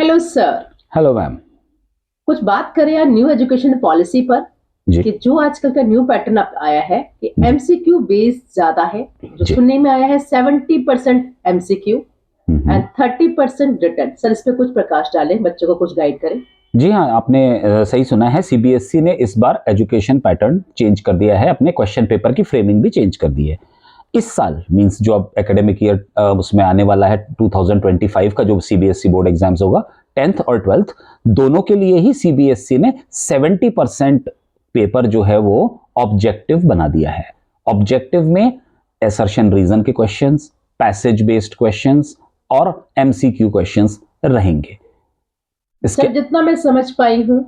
Hello sir. Hello ma'am. कुछ बात करें यार न्यू एजुकेशन पॉलिसी पर जी कि जो आजकल का न्यू पैटर्न आया है कि जी एमसीक्यू बेस्ड ज्यादा है। जो जी। सुनने में आया है 70% एमसीक्यू एंड 30% रिटर्न। सर इस पे कुछ प्रकाश डालें, बच्चों को कुछ गाइड करें। जी हाँ, आपने सही सुना है। सीबीएसई ने इस बार एजुकेशन पैटर्न चेंज कर दिया है, अपने क्वेश्चन पेपर की फ्रेमिंग भी चेंज कर दी है। इस साल मींस जो अब एकेडमिक ईयर उसमें आने वाला है 2025 का जो सीबीएसई बोर्ड एग्जाम्स होगा 10th और 12th दोनों के लिए ही सीबीएसई ने 70% पेपर जो है वो ऑब्जेक्टिव बना दिया है। ऑब्जेक्टिव में असर्शन रीजन के क्वेश्चंस, पैसेज बेस्ड क्वेश्चंस और एमसीक्यू क्वेश्चंस रहेंगे। इसके सर जितना मैं समझ पाई हूँ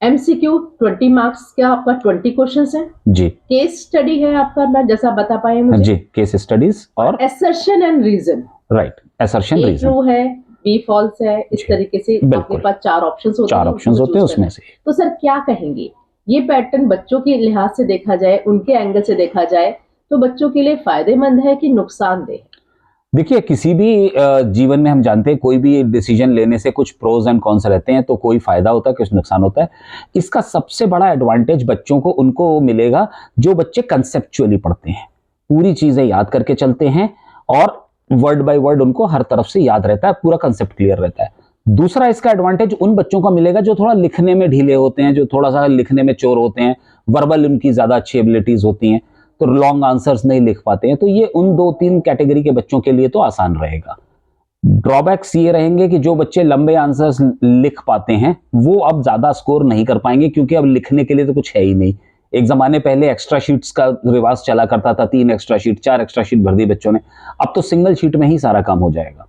एमसीक्यू 20 मार्क्स का आपका 20 क्वेश्चंस है। जी केस स्टडी है आपका, मैं जैसा बता पाए मुझे। जी, केस स्टडीज और assertion and reason. Right, assertion A reason. True है, बी फॉल्स है, इस जी तरीके से आपके बिल्कुल, पास 4 ऑप्शंस होते चार हैं, ऑप्शंस होते हैं उसमें से। तो सर क्या कहेंगे, ये पैटर्न बच्चों के लिहाज से देखा जाए, उनके एंगल से देखा जाए तो बच्चों के लिए फायदेमंद है कि नुकसानदेह है? देखिए, किसी भी जीवन में हम जानते हैं कोई भी डिसीजन लेने से कुछ प्रोज एंड कॉन्स रहते हैं, तो कोई फायदा होता है, कुछ नुकसान होता है। इसका सबसे बड़ा एडवांटेज बच्चों को उनको मिलेगा जो बच्चे कंसेप्चुअली पढ़ते हैं, पूरी चीजें याद करके चलते हैं और वर्ड बाय वर्ड उनको हर तरफ से याद रहता है, पूरा कंसेप्ट क्लियर रहता है। दूसरा इसका एडवांटेज उन बच्चों का मिलेगा जो थोड़ा लिखने में ढीले होते हैं, जो थोड़ा सा लिखने में चोर होते हैं, वर्बल उनकी ज्यादा अच्छी एबिलिटीज होती हैं, तो लॉन्ग आंसर्स नहीं लिख पाते हैं, तो ये उन 2-3 कैटेगरी के बच्चों के लिए तो आसान रहेगा। ड्रॉबैक्स ये रहेंगे कि जो बच्चे लंबे आंसर्स लिख पाते हैं वो अब ज्यादा स्कोर नहीं कर पाएंगे, क्योंकि अब लिखने के लिए तो कुछ है ही नहीं। एक जमाने पहले एक्स्ट्रा शीट्स का रिवाज चला करता था, 3 एक्स्ट्रा शीट 4 एक्स्ट्रा शीट भर दी बच्चों ने, अब तो सिंगल शीट में ही सारा काम हो जाएगा।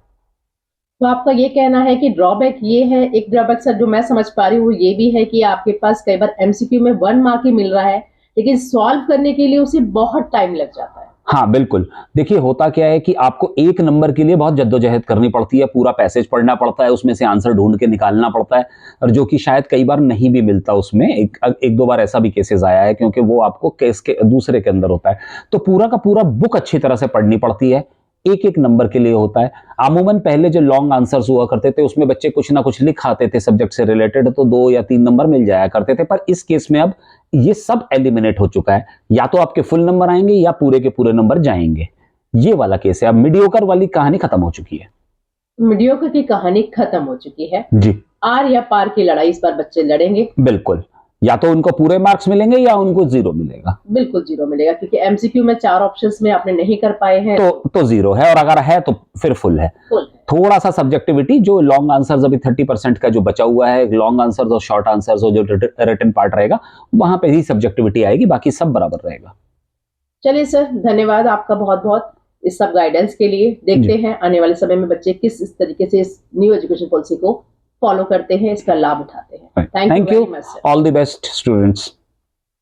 तो आपका ये कहना है कि ड्रॉबैक ये है, एक ड्रॉबैक सर जो मैं समझ पा रही हूँ ये भी है कि आपके पास कई बार एमसीक्यू में 1 मार्क ही मिल रहा है, लेकिन सॉल्व करने के लिए उसे बहुत टाइम लग जाता है। हाँ बिल्कुल। देखिए, होता क्या है कि आपको एक नंबर के लिए बहुत जद्दोजहद करनी पड़ती है, पूरा पैसेज पढ़ना पड़ता है, उसमें से आंसर ढूंढ के निकालना पड़ता है, और जो कि शायद कई बार नहीं भी मिलता। उसमें एक दो बार ऐसा भी केसेस आया है, क्योंकि वो आपको केस के दूसरे के अंदर होता है, तो पूरा का पूरा बुक अच्छी तरह से पढ़नी पड़ती है, एक एक नंबर के लिए होता है। अमूमन पहले जो लॉन्ग आंसर्स हुआ करते थे उसमें बच्चे कुछ ना कुछ लिख आते थे सब्जेक्ट से रिलेटेड, तो 2 या 3 नंबर मिल जाया करते थे, पर इस केस में अब ये सब एलिमिनेट हो चुका है, या तो आपके फुल नंबर आएंगे या पूरे के पूरे नंबर जाएंगे। ये वाला केस है, अब मीडियोकर वाली कहानी खत्म हो चुकी है। मीडियोकर की कहानी खत्म हो चुकी है। जी आर या पार की लड़ाई इस बार बच्चे लड़ेंगे। बिल्कुल, या तो उनको पूरे मार्क्स मिलेंगे या उनको 0 मिलेगा। बिल्कुल 0 मिलेगा, क्योंकि एमसीक्यू में 4 ऑप्शंस में आपने नहीं कर पाए हैं तो 0 है, और अगर है तो फिर फुल है। फुल है। थोड़ा सा सब्जेक्टिविटी, जो लॉन्ग आंसर्स अभी 30% का जो बचा हुआ है, लॉन्ग आंसर्स और शॉर्ट आंसर्स और जो रिटन पार्ट रहेगा वहां पे ही सब्जेक्टिविटी आएगी, बाकी सब बराबर रहेगा। चलिए सर, धन्यवाद आपका बहुत बहुत इस सब गाइडेंस के लिए। देखते हैं आने वाले समय में बच्चे किस इस तरीके से इस न्यू एजुकेशन पॉलिसी को फॉलो करते हैं, इसका लाभ उठाते हैं। Thank you very much sir. All the best students.